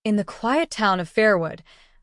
In the quiet town of Fairwood,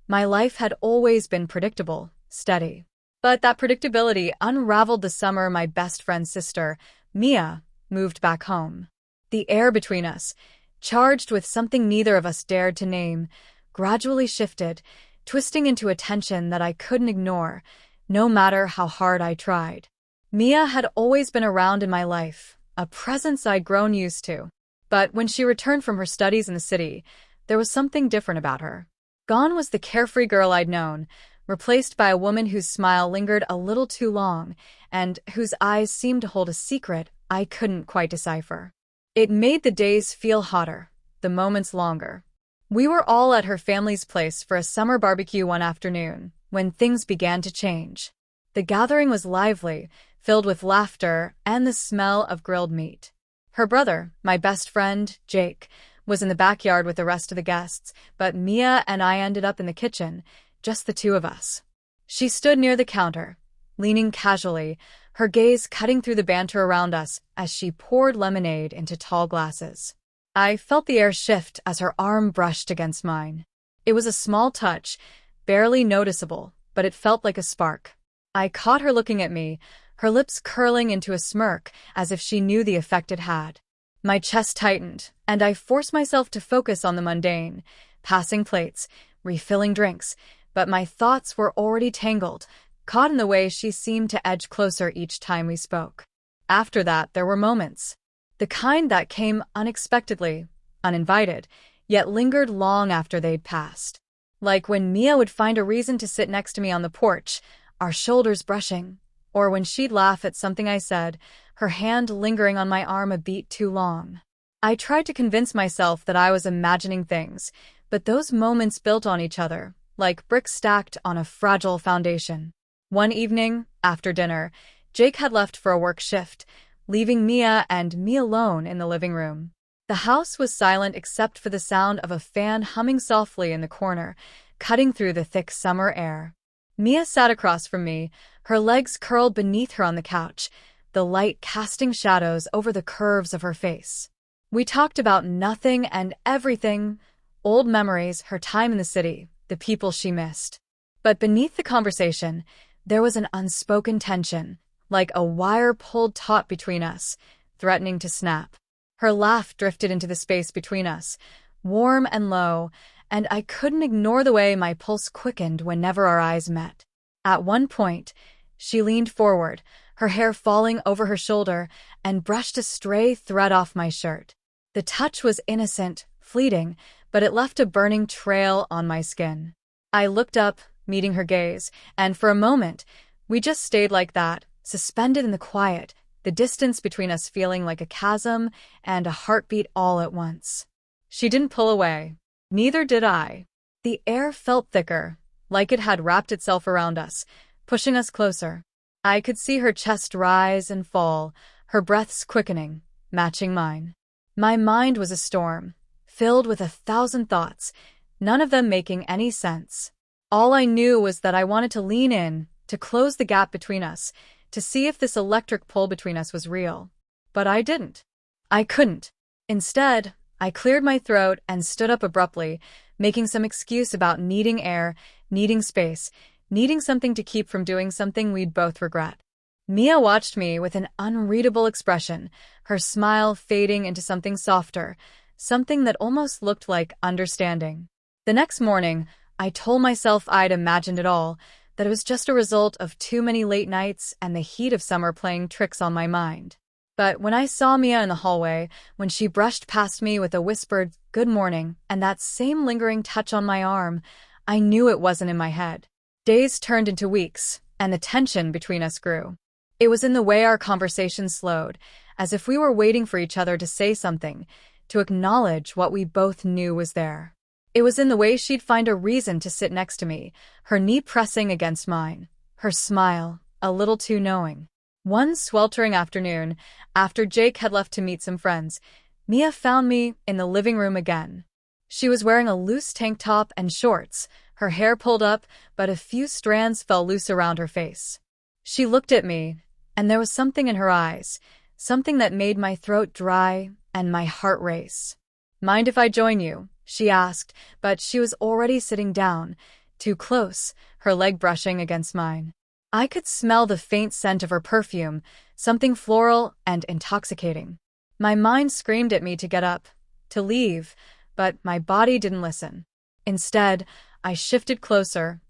my life had always been predictable, steady. But that predictability unraveled the summer my best friend's sister, Mia, moved back home. The air between us, charged with something neither of us dared to name, gradually shifted, twisting into a tension that I couldn't ignore, no matter how hard I tried. Mia had always been around in my life, a presence I'd grown used to. But when she returned from her studies in the city, there was something different about her. Gone was the carefree girl I'd known, replaced by a woman whose smile lingered a little too long and whose eyes seemed to hold a secret I couldn't quite decipher. It made the days feel hotter, the moments longer. We were all at her family's place for a summer barbecue one afternoon, when things began to change. The gathering was lively, filled with laughter and the smell of grilled meat. Her brother, my best friend, Jake, was in the backyard with the rest of the guests, but Mia and I ended up in the kitchen, just the two of us. She stood near the counter, leaning casually, her gaze cutting through the banter around us as she poured lemonade into tall glasses. I felt the air shift as her arm brushed against mine. It was a small touch, barely noticeable, but it felt like a spark. I caught her looking at me, her lips curling into a smirk as if she knew the effect it had. My chest tightened, and I forced myself to focus on the mundane, passing plates, refilling drinks, but my thoughts were already tangled, caught in the way she seemed to edge closer each time we spoke. After that, there were moments. The kind that came unexpectedly, uninvited, yet lingered long after they'd passed. Like when Mia would find a reason to sit next to me on the porch, our shoulders brushing, or when she'd laugh at something I said, her hand lingering on my arm a beat too long. I tried to convince myself that I was imagining things, but those moments built on each other, like bricks stacked on a fragile foundation. One evening, after dinner, Jake had left for a work shift, leaving Mia and me alone in the living room. The house was silent except for the sound of a fan humming softly in the corner, cutting through the thick summer air. Mia sat across from me, her legs curled beneath her on the couch, the light casting shadows over the curves of her face. We talked about nothing and everything, old memories, her time in the city, the people she missed. But beneath the conversation, there was an unspoken tension, like a wire pulled taut between us, threatening to snap. Her laugh drifted into the space between us, warm and low, and I couldn't ignore the way my pulse quickened whenever our eyes met. At one point, she leaned forward, her hair falling over her shoulder, and brushed a stray thread off my shirt. The touch was innocent, fleeting, but it left a burning trail on my skin. I looked up, meeting her gaze, and for a moment, we just stayed like that, suspended in the quiet, the distance between us feeling like a chasm and a heartbeat all at once. She didn't pull away. Neither did I. The air felt thicker, like it had wrapped itself around us, pushing us closer. I could see her chest rise and fall, her breaths quickening, matching mine. My mind was a storm, filled with 1,000 thoughts, none of them making any sense. All I knew was that I wanted to lean in, to close the gap between us, to see if this electric pull between us was real. But I didn't. I couldn't. Instead, I cleared my throat and stood up abruptly, making some excuse about needing air, needing space, needing something to keep from doing something we'd both regret. Mia watched me with an unreadable expression, her smile fading into something softer, something that almost looked like understanding. The next morning, I told myself I'd imagined it all, that it was just a result of too many late nights and the heat of summer playing tricks on my mind. But when I saw Mia in the hallway, when she brushed past me with a whispered, "Good morning," and that same lingering touch on my arm, I knew it wasn't in my head. Days turned into weeks, and the tension between us grew. It was in the way our conversation slowed, as if we were waiting for each other to say something, to acknowledge what we both knew was there. It was in the way she'd find a reason to sit next to me, her knee pressing against mine, her smile, a little too knowing. One sweltering afternoon, after Jake had left to meet some friends, Mia found me in the living room again. She was wearing a loose tank top and shorts, her hair pulled up, but a few strands fell loose around her face. She looked at me, and there was something in her eyes, something that made my throat dry and my heart race. "Mind if I join you?" she asked, but she was already sitting down, too close, her leg brushing against mine. I could smell the faint scent of her perfume, something floral and intoxicating. My mind screamed at me to get up, to leave, but my body didn't listen. Instead, I shifted closer,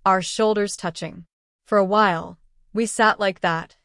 our shoulders touching. For a while, we sat like that,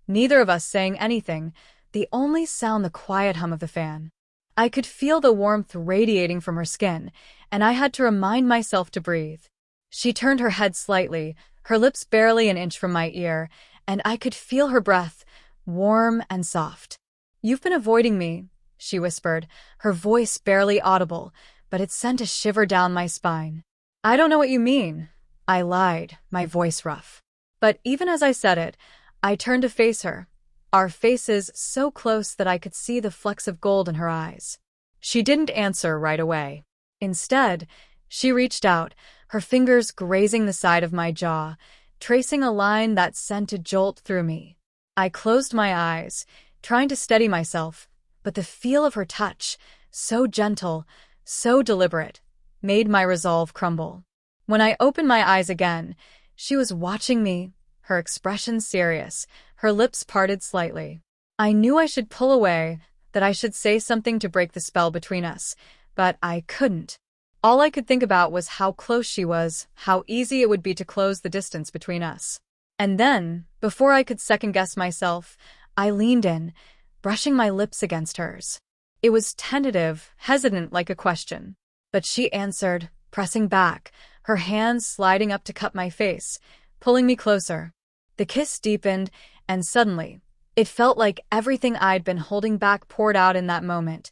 neither of us saying anything, the only sound the quiet hum of the fan. I could feel the warmth radiating from her skin, and I had to remind myself to breathe. She turned her head slightly, her lips barely an inch from my ear, and I could feel her breath, warm and soft. "You've been avoiding me," she whispered, her voice barely audible, but it sent a shiver down my spine. "I don't know what you mean," I lied, my voice rough. But even as I said it, I turned to face her, our faces so close that I could see the flecks of gold in her eyes. She didn't answer right away. Instead, she reached out, her fingers grazing the side of my jaw, tracing a line that sent a jolt through me. I closed my eyes, trying to steady myself, but the feel of her touch, so gentle, so deliberate, made my resolve crumble. When I opened my eyes again, she was watching me, her expression serious, her lips parted slightly. I knew I should pull away, that I should say something to break the spell between us, but I couldn't. All I could think about was how close she was, how easy it would be to close the distance between us. And then, before I could second-guess myself, I leaned in, brushing my lips against hers. It was tentative, hesitant like a question. But she answered, pressing back, her hands sliding up to cup my face, pulling me closer. The kiss deepened, and suddenly, it felt like everything I'd been holding back poured out in that moment.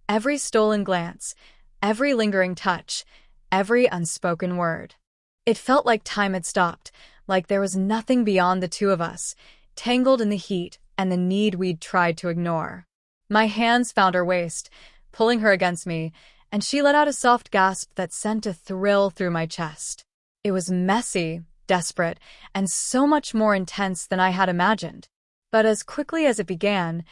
Every stolen glance, every lingering touch, every unspoken word. It felt like time had stopped, like there was nothing beyond the two of us, tangled in the heat and the need we'd tried to ignore. My hands found her waist, pulling her against me, and she let out a soft gasp that sent a thrill through my chest. It was messy, desperate, and so much more intense than I had imagined. But as quickly as it began,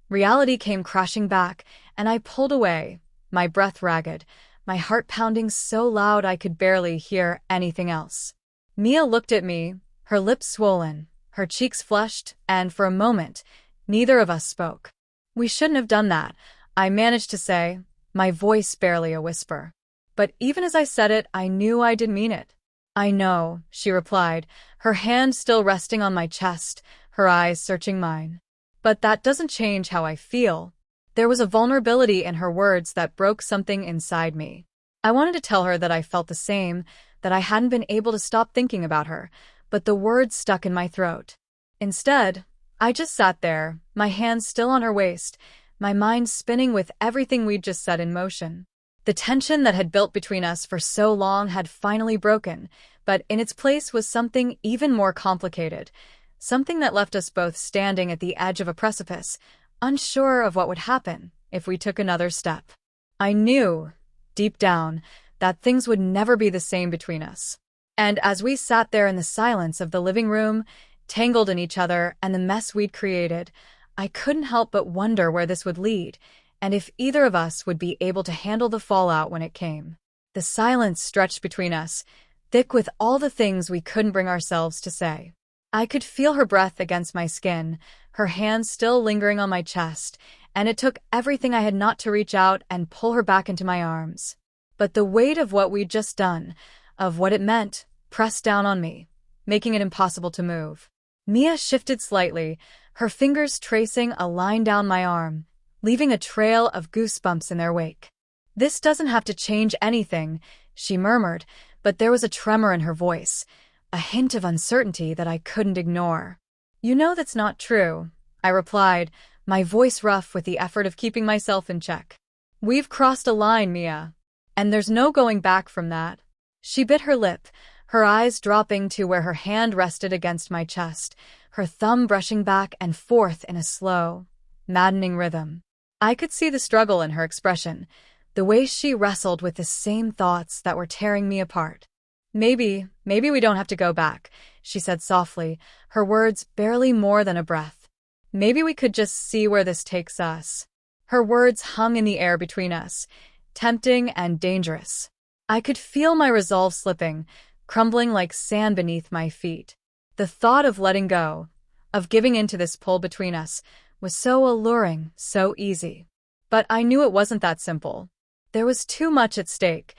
reality came crashing back, and I pulled away, my breath ragged, my heart pounding so loud I could barely hear anything else. Mia looked at me, her lips swollen, her cheeks flushed, and for a moment, neither of us spoke. "We shouldn't have done that," I managed to say, my voice barely a whisper. But even as I said it, I knew I didn't mean it. "I know," she replied, her hand still resting on my chest, her eyes searching mine. "But that doesn't change how I feel." There was a vulnerability in her words that broke something inside me. I wanted to tell her that I felt the same, that I hadn't been able to stop thinking about her, but the words stuck in my throat. Instead, I just sat there, my hands still on her waist, my mind spinning with everything we'd just set in motion. The tension that had built between us for so long had finally broken, but in its place was something even more complicated, something that left us both standing at the edge of a precipice, unsure of what would happen if we took another step. I knew, deep down, that things would never be the same between us. And as we sat there in the silence of the living room, tangled in each other and the mess we'd created, I couldn't help but wonder where this would lead, and if either of us would be able to handle the fallout when it came. The silence stretched between us, thick with all the things we couldn't bring ourselves to say. I could feel her breath against my skin, her hands still lingering on my chest, and it took everything I had not to reach out and pull her back into my arms. But the weight of what we'd just done, of what it meant, pressed down on me, making it impossible to move. Mia shifted slightly, her fingers tracing a line down my arm, leaving a trail of goosebumps in their wake. "This doesn't have to change anything," she murmured, but there was a tremor in her voice, a hint of uncertainty that I couldn't ignore. "You know that's not true," I replied, my voice rough with the effort of keeping myself in check. "We've crossed a line, Mia, and there's no going back from that." She bit her lip, her eyes dropping to where her hand rested against my chest, her thumb brushing back and forth in a slow, maddening rhythm. I could see the struggle in her expression, the way she wrestled with the same thoughts that were tearing me apart. Maybe we don't have to go back," she said softly, her words barely more than a breath. "Maybe we could just see where this takes us." Her words hung in the air between us, tempting and dangerous. I could feel my resolve slipping, crumbling like sand beneath my feet. The thought of letting go, of giving in to this pull between us, was so alluring, so easy. But I knew it wasn't that simple. There was too much at stake.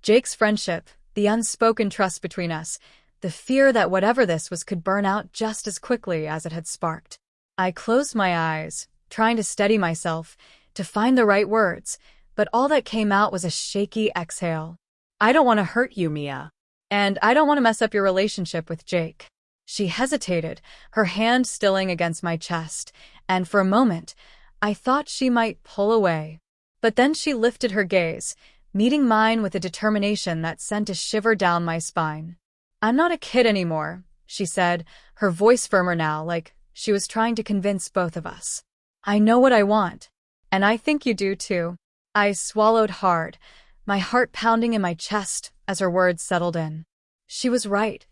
Jake's friendship, the unspoken trust between us, the fear that whatever this was could burn out just as quickly as it had sparked. I closed my eyes, trying to steady myself, to find the right words, but all that came out was a shaky exhale. I don't want to hurt you, Mia. And I don't want to mess up your relationship with Jake. She hesitated, her hand stilling against my chest, and for a moment, I thought she might pull away. But then she lifted her gaze, meeting mine with a determination that sent a shiver down my spine. I'm not a kid anymore, she said, her voice firmer now, like she was trying to convince both of us. I know what I want, and I think you do too. I swallowed hard, my heart pounding in my chest as her words settled in. She was right.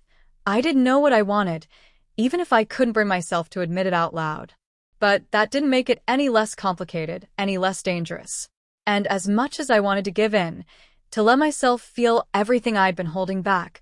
I didn't know what I wanted, even if I couldn't bring myself to admit it out loud. But that didn't make it any less complicated, any less dangerous. And as much as I wanted to give in, to let myself feel everything I'd been holding back,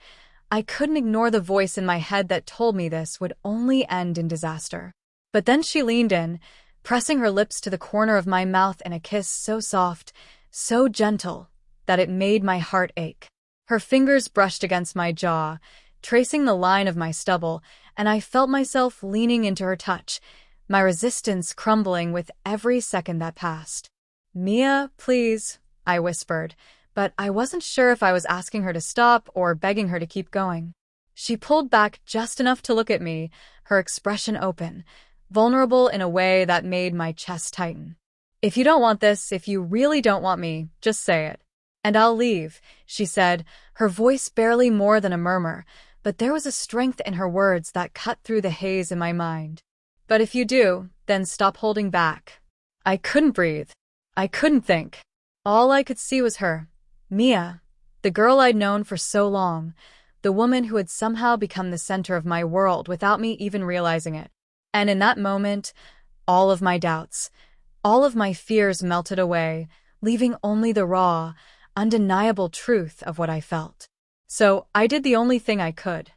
I couldn't ignore the voice in my head that told me this would only end in disaster. But then she leaned in, pressing her lips to the corner of my mouth in a kiss so soft, so gentle, that it made my heart ache. Her fingers brushed against my jaw, tracing the line of my stubble, and I felt myself leaning into her touch, my resistance crumbling with every second that passed. Mia, please, I whispered, but I wasn't sure if I was asking her to stop or begging her to keep going. She pulled back just enough to look at me, her expression open, vulnerable in a way that made my chest tighten. If you don't want this, if you really don't want me, just say it. And I'll leave, she said, her voice barely more than a murmur, but there was a strength in her words that cut through the haze in my mind. But if you do, then stop holding back. I couldn't breathe. I couldn't think. All I could see was her, Mia, the girl I'd known for so long, the woman who had somehow become the center of my world without me even realizing it. And in that moment, all of my doubts, all of my fears melted away, leaving only the raw, undeniable truth of what I felt. So I did the only thing I could.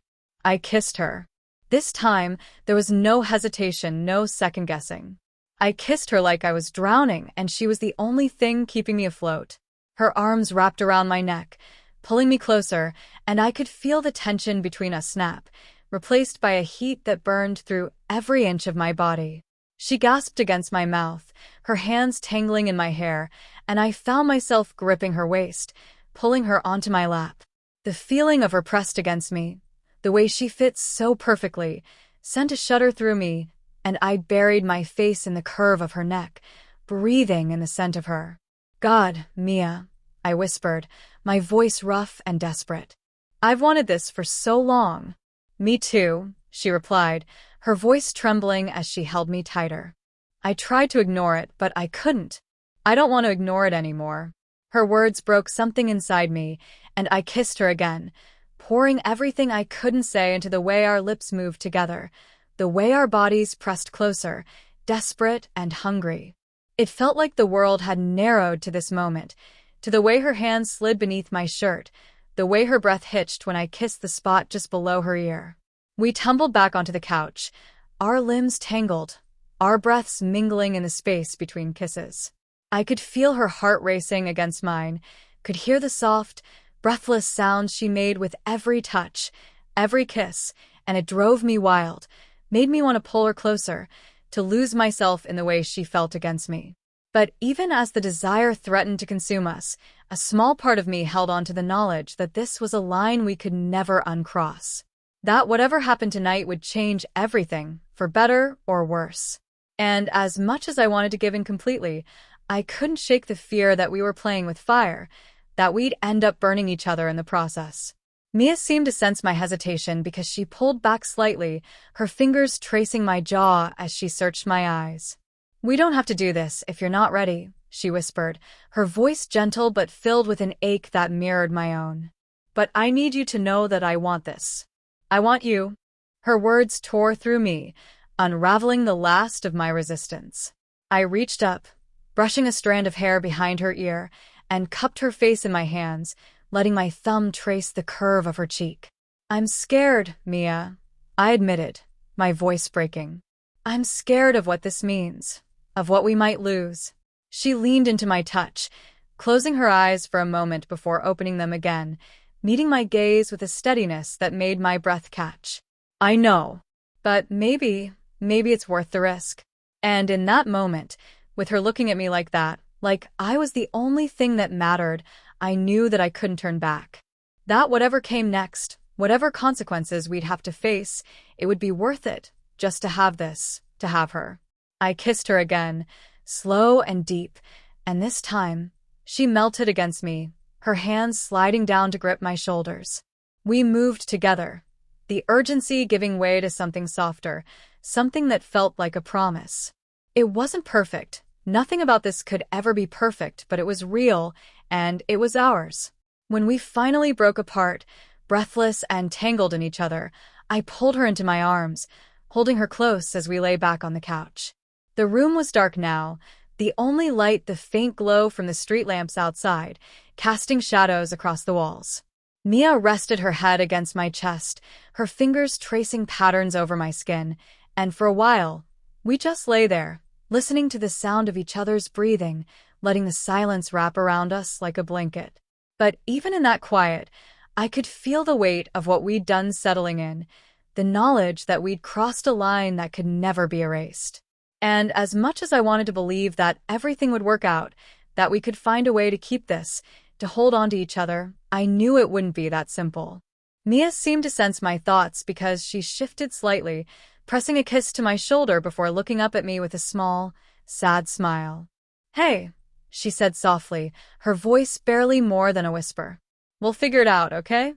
I kissed her. This time, there was no hesitation, no second-guessing. I kissed her like I was drowning, and she was the only thing keeping me afloat. Her arms wrapped around my neck, pulling me closer, and I could feel the tension between us snap, replaced by a heat that burned through every inch of my body. She gasped against my mouth, her hands tangling in my hair, and I found myself gripping her waist, pulling her onto my lap. The feeling of her pressed against me, the way she fit so perfectly, sent a shudder through me, and I buried my face in the curve of her neck, breathing in the scent of her. God, Mia, I whispered, my voice rough and desperate. I've wanted this for so long. Me too, she replied, her voice trembling as she held me tighter. I tried to ignore it, but I couldn't. I don't want to ignore it anymore. Her words broke something inside me, and I kissed her again, pouring everything I couldn't say into the way our lips moved together, the way our bodies pressed closer, desperate and hungry. It felt like the world had narrowed to this moment, to the way her hands slid beneath my shirt, the way her breath hitched when I kissed the spot just below her ear. We tumbled back onto the couch, our limbs tangled, our breaths mingling in the space between kisses. I could feel her heart racing against mine, could hear the soft, breathless sounds she made with every touch, every kiss, and it drove me wild, made me want to pull her closer, to lose myself in the way she felt against me. But even as the desire threatened to consume us, a small part of me held on to the knowledge that this was a line we could never uncross. That whatever happened tonight would change everything, for better or worse. And as much as I wanted to give in completely, I couldn't shake the fear that we were playing with fire, that we'd end up burning each other in the process. Mia seemed to sense my hesitation because she pulled back slightly, her fingers tracing my jaw as she searched my eyes. We don't have to do this if you're not ready, she whispered, her voice gentle but filled with an ache that mirrored my own. But I need you to know that I want this. I want you. Her words tore through me, unraveling the last of my resistance. I reached up, brushing a strand of hair behind her ear, and cupped her face in my hands, letting my thumb trace the curve of her cheek. "I'm scared, Mia," I admitted, my voice breaking. "I'm scared of what this means, of what we might lose." She leaned into my touch, closing her eyes for a moment before opening them again, meeting my gaze with a steadiness that made my breath catch. "I know, but maybe it's worth the risk." And in that moment, with her looking at me like that, like I was the only thing that mattered, I knew that I couldn't turn back. That whatever came next, whatever consequences we'd have to face, it would be worth it, just to have this, to have her. I kissed her again, slow and deep, and this time, she melted against me, her hands sliding down to grip my shoulders. We moved together, the urgency giving way to something softer, something that felt like a promise. It wasn't perfect. Nothing about this could ever be perfect, but it was real, and it was ours. When we finally broke apart, breathless and tangled in each other, I pulled her into my arms, holding her close as we lay back on the couch. The room was dark now, the only light the faint glow from the street lamps outside, casting shadows across the walls. Mia rested her head against my chest, her fingers tracing patterns over my skin, and for a while, we just lay there, listening to the sound of each other's breathing, letting the silence wrap around us like a blanket. But even in that quiet, I could feel the weight of what we'd done settling in, the knowledge that we'd crossed a line that could never be erased. And as much as I wanted to believe that everything would work out, that we could find a way to keep this, to hold on to each other, I knew it wouldn't be that simple. Mia seemed to sense my thoughts because she shifted slightly, pressing a kiss to my shoulder before looking up at me with a small, sad smile. "Hey," she said softly, her voice barely more than a whisper. "We'll figure it out, okay?"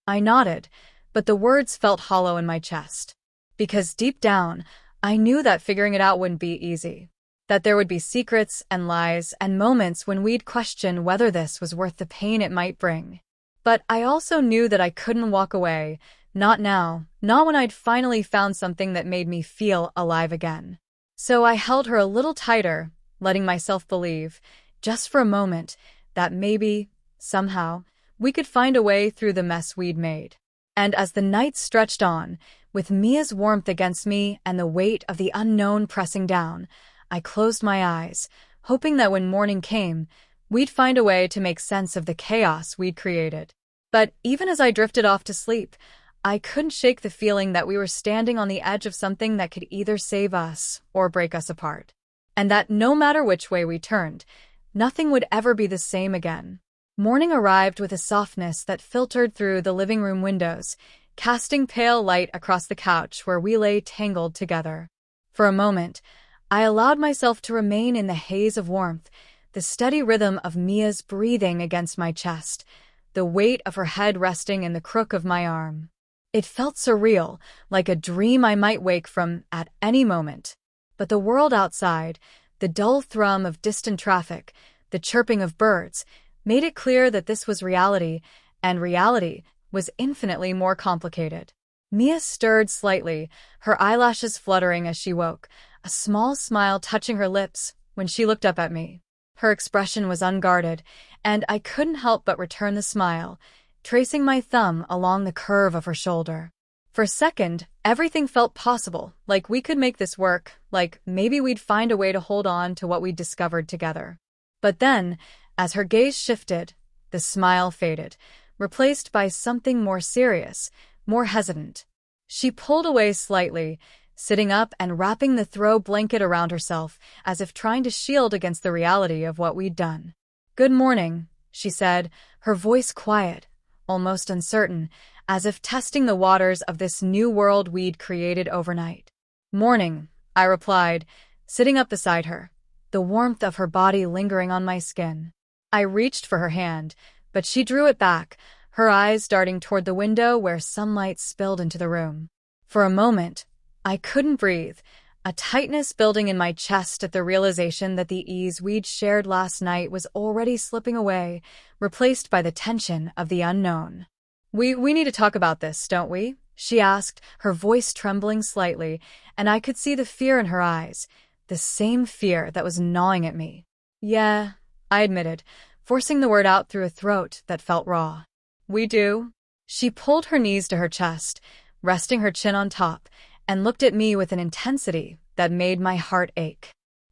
I nodded, but the words felt hollow in my chest. Because deep down, I knew that figuring it out wouldn't be easy. That there would be secrets and lies and moments when we'd question whether this was worth the pain it might bring. But I also knew that I couldn't walk away, not now, not when I'd finally found something that made me feel alive again. So I held her a little tighter, letting myself believe, just for a moment, that maybe, somehow, we could find a way through the mess we'd made. And as the night stretched on, with Mia's warmth against me and the weight of the unknown pressing down, I closed my eyes, hoping that when morning came, we'd find a way to make sense of the chaos we'd created. But even as I drifted off to sleep, I couldn't shake the feeling that we were standing on the edge of something that could either save us or break us apart. And that no matter which way we turned, nothing would ever be the same again. Morning arrived with a softness that filtered through the living room windows, casting pale light across the couch where we lay tangled together. For a moment, I allowed myself to remain in the haze of warmth, the steady rhythm of Mia's breathing against my chest, the weight of her head resting in the crook of my arm. It felt surreal, like a dream I might wake from at any moment. But the world outside, the dull thrum of distant traffic, the chirping of birds, made it clear that this was reality, and reality was infinitely more complicated. Mia stirred slightly, her eyelashes fluttering as she woke, a small smile touching her lips when she looked up at me. Her expression was unguarded, and I couldn't help but return the smile, tracing my thumb along the curve of her shoulder. For a second, everything felt possible, like we could make this work, like maybe we'd find a way to hold on to what we'd discovered together. But then, as her gaze shifted, the smile faded, replaced by something more serious, more hesitant. She pulled away slightly, sitting up and wrapping the throw blanket around herself, as if trying to shield against the reality of what we'd done. "Good morning," she said, her voice quiet, almost uncertain, as if testing the waters of this new world we'd created overnight. "Morning," I replied, sitting up beside her, the warmth of her body lingering on my skin. I reached for her hand, but she drew it back, her eyes darting toward the window where sunlight spilled into the room. For a moment, I couldn't breathe, a tightness building in my chest at the realization that the ease we'd shared last night was already slipping away, replaced by the tension of the unknown. We need to talk about this, don't we?" she asked, her voice trembling slightly, and I could see the fear in her eyes, the same fear that was gnawing at me. "Yeah," I admitted, forcing the word out through a throat that felt raw. We do? She pulled her knees to her chest, resting her chin on top, and looked at me with an intensity that made my heart ache.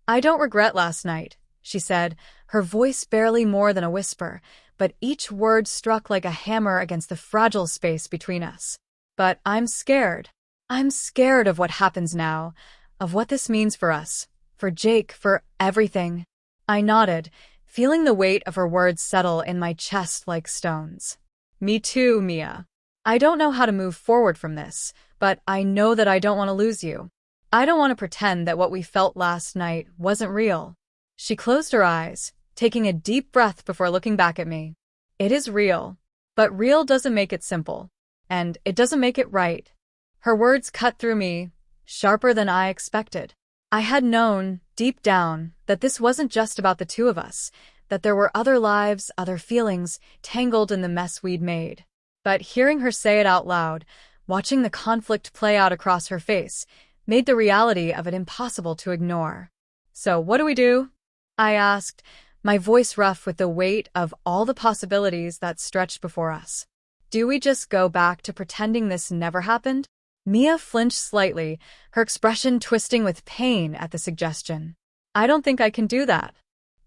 I don't regret last night, she said, her voice barely more than a whisper, but each word struck like a hammer against the fragile space between us. But I'm scared. I'm scared of what happens now, of what this means for us, for Jake, for everything. I nodded, feeling the weight of her words settle in my chest like stones. Me too, Mia. I don't know how to move forward from this, but I know that I don't want to lose you. I don't want to pretend that what we felt last night wasn't real. She closed her eyes, taking a deep breath before looking back at me. It is real, but real doesn't make it simple, and it doesn't make it right. Her words cut through me, sharper than I expected. I had known, deep down, that this wasn't just about the two of us, that there were other lives, other feelings, tangled in the mess we'd made. But hearing her say it out loud, watching the conflict play out across her face, made the reality of it impossible to ignore. So what do we do? I asked, my voice rough with the weight of all the possibilities that stretched before us. Do we just go back to pretending this never happened? Mia flinched slightly, her expression twisting with pain at the suggestion. I don't think I can do that.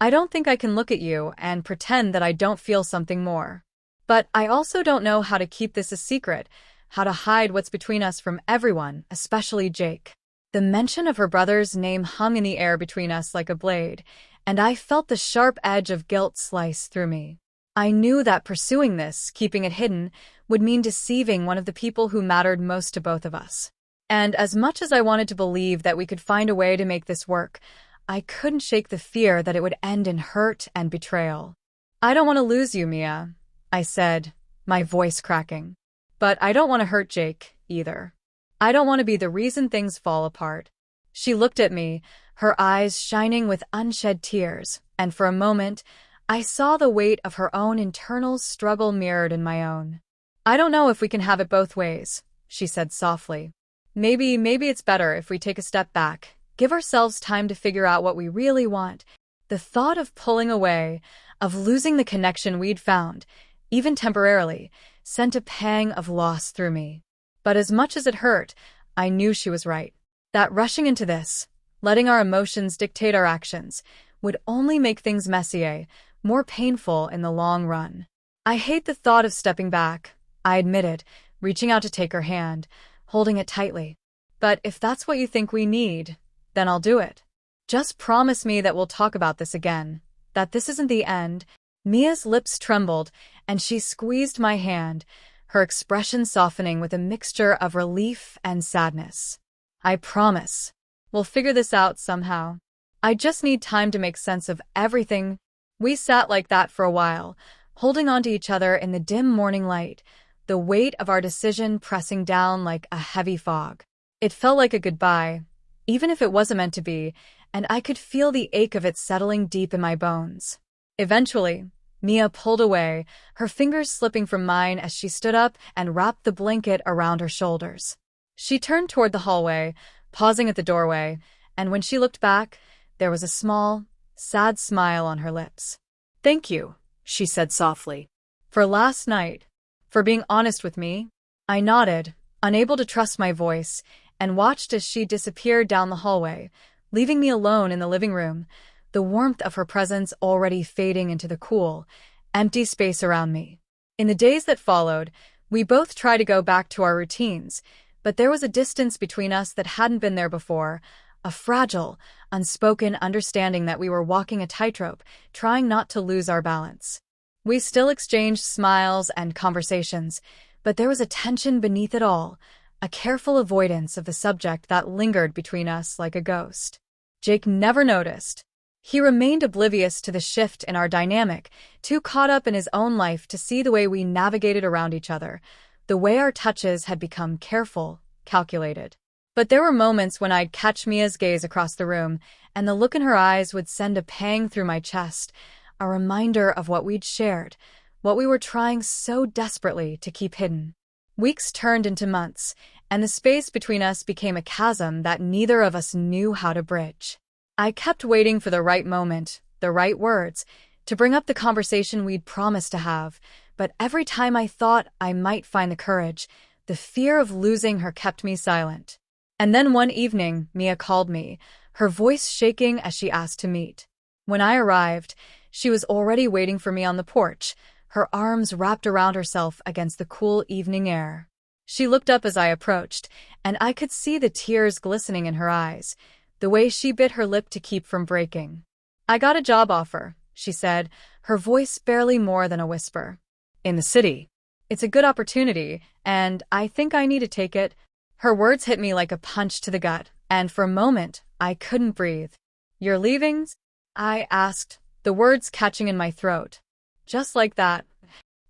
I don't think I can look at you and pretend that I don't feel something more. But I also don't know how to keep this a secret, how to hide what's between us from everyone, especially Jake. The mention of her brother's name hung in the air between us like a blade, and I felt the sharp edge of guilt slice through me. I knew that pursuing this, keeping it hidden, would mean deceiving one of the people who mattered most to both of us. And as much as I wanted to believe that we could find a way to make this work, I couldn't shake the fear that it would end in hurt and betrayal. I don't want to lose you, Mia, I said, my voice cracking. But I don't want to hurt Jake, either. I don't want to be the reason things fall apart. She looked at me, her eyes shining with unshed tears, and for a moment, I saw the weight of her own internal struggle mirrored in my own. I don't know if we can have it both ways, she said softly. Maybe it's better if we take a step back, give ourselves time to figure out what we really want. The thought of pulling away, of losing the connection we'd found, even temporarily, sent a pang of loss through me. But as much as it hurt, I knew she was right. That rushing into this, letting our emotions dictate our actions, would only make things messier, more painful in the long run. I hate the thought of stepping back, I admitted, reaching out to take her hand, holding it tightly. But if that's what you think we need, then I'll do it. Just promise me that we'll talk about this again, that this isn't the end. Mia's lips trembled, and she squeezed my hand, her expression softening with a mixture of relief and sadness. I promise. We'll figure this out somehow. I just need time to make sense of everything. We sat like that for a while, holding on to each other in the dim morning light, the weight of our decision pressing down like a heavy fog. It felt like a goodbye, even if it wasn't meant to be, and I could feel the ache of it settling deep in my bones. Eventually, Mia pulled away, her fingers slipping from mine as she stood up and wrapped the blanket around her shoulders. She turned toward the hallway, pausing at the doorway, and when she looked back, there was a small, sad smile on her lips. Thank you, she said softly. For last night. For being honest with me. I nodded, unable to trust my voice, and watched as she disappeared down the hallway, leaving me alone in the living room, the warmth of her presence already fading into the cool, empty space around me. In the days that followed, we both tried to go back to our routines, but there was a distance between us that hadn't been there before, a fragile, unspoken understanding that we were walking a tightrope, trying not to lose our balance. We still exchanged smiles and conversations, but there was a tension beneath it all, a careful avoidance of the subject that lingered between us like a ghost. Jake never noticed. He remained oblivious to the shift in our dynamic, too caught up in his own life to see the way we navigated around each other, the way our touches had become careful, calculated. But there were moments when I'd catch Mia's gaze across the room, and the look in her eyes would send a pang through my chest, a reminder of what we'd shared, what we were trying so desperately to keep hidden. Weeks turned into months, and the space between us became a chasm that neither of us knew how to bridge. I kept waiting for the right moment, the right words, to bring up the conversation we'd promised to have, but every time I thought I might find the courage, the fear of losing her kept me silent. And then one evening, Mia called me, her voice shaking as she asked to meet. When I arrived, she was already waiting for me on the porch, her arms wrapped around herself against the cool evening air. She looked up as I approached, and I could see the tears glistening in her eyes, the way she bit her lip to keep from breaking. "I got a job offer," she said, her voice barely more than a whisper. "In the city. It's a good opportunity, and I think I need to take it." Her words hit me like a punch to the gut, and for a moment, I couldn't breathe. "You're leaving?" I asked, the words catching in my throat. Just like that.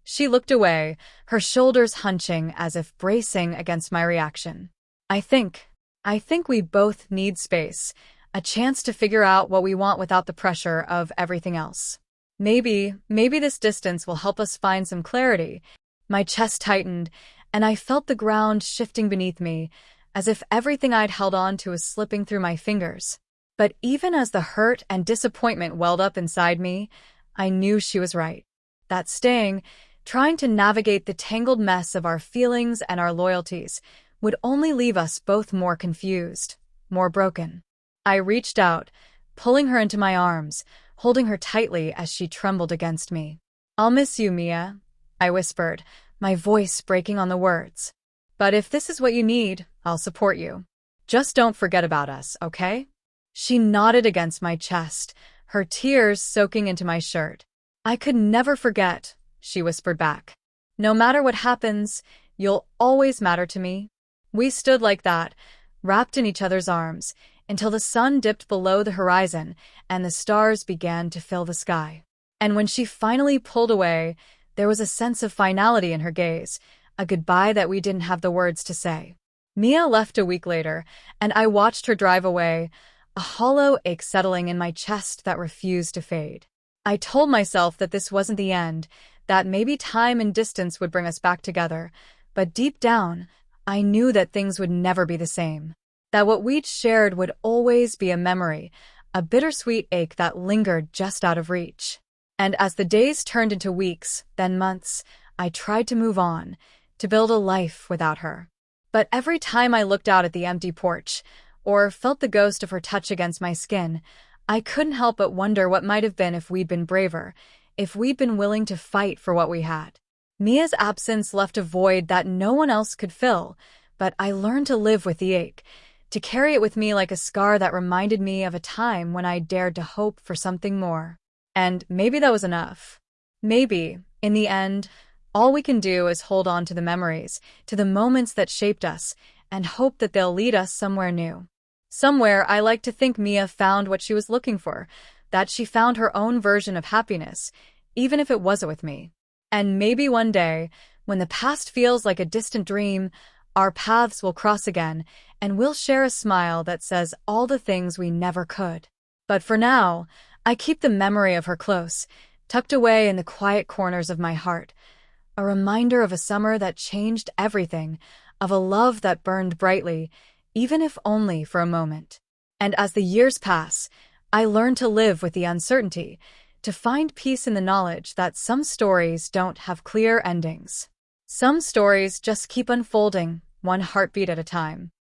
She looked away, her shoulders hunching as if bracing against my reaction. I think we both need space, a chance to figure out what we want without the pressure of everything else. Maybe this distance will help us find some clarity." My chest tightened, and I felt the ground shifting beneath me, as if everything I'd held on to was slipping through my fingers. But even as the hurt and disappointment welled up inside me, I knew she was right. That staying, trying to navigate the tangled mess of our feelings and our loyalties, would only leave us both more confused, more broken. I reached out, pulling her into my arms, holding her tightly as she trembled against me. "I'll miss you, Mia," I whispered, my voice breaking on the words. "But if this is what you need, I'll support you. Just don't forget about us, okay?" She nodded against my chest, her tears soaking into my shirt. "I could never forget," she whispered back. "No matter what happens, you'll always matter to me." We stood like that, wrapped in each other's arms, until the sun dipped below the horizon and the stars began to fill the sky. And when she finally pulled away, there was a sense of finality in her gaze, a goodbye that we didn't have the words to say. Mia left a week later, and I watched her drive away, a hollow ache settling in my chest that refused to fade. I told myself that this wasn't the end, that maybe time and distance would bring us back together, but deep down, I knew that things would never be the same, that what we'd shared would always be a memory, a bittersweet ache that lingered just out of reach. And as the days turned into weeks, then months, I tried to move on, to build a life without her. But every time I looked out at the empty porch, or felt the ghost of her touch against my skin, I couldn't help but wonder what might have been if we'd been braver, if we'd been willing to fight for what we had. Mia's absence left a void that no one else could fill, but I learned to live with the ache, to carry it with me like a scar that reminded me of a time when I dared to hope for something more. And maybe that was enough. Maybe, in the end, all we can do is hold on to the memories, to the moments that shaped us, and hope that they'll lead us somewhere new. Somewhere I like to think Mia found what she was looking for, that she found her own version of happiness, even if it wasn't with me. And maybe one day, when the past feels like a distant dream, our paths will cross again, and we'll share a smile that says all the things we never could. But for now, I keep the memory of her close, tucked away in the quiet corners of my heart, a reminder of a summer that changed everything, of a love that burned brightly, even if only for a moment. And as the years pass, I learn to live with the uncertainty, to find peace in the knowledge that some stories don't have clear endings. Some stories just keep unfolding, one heartbeat at a time.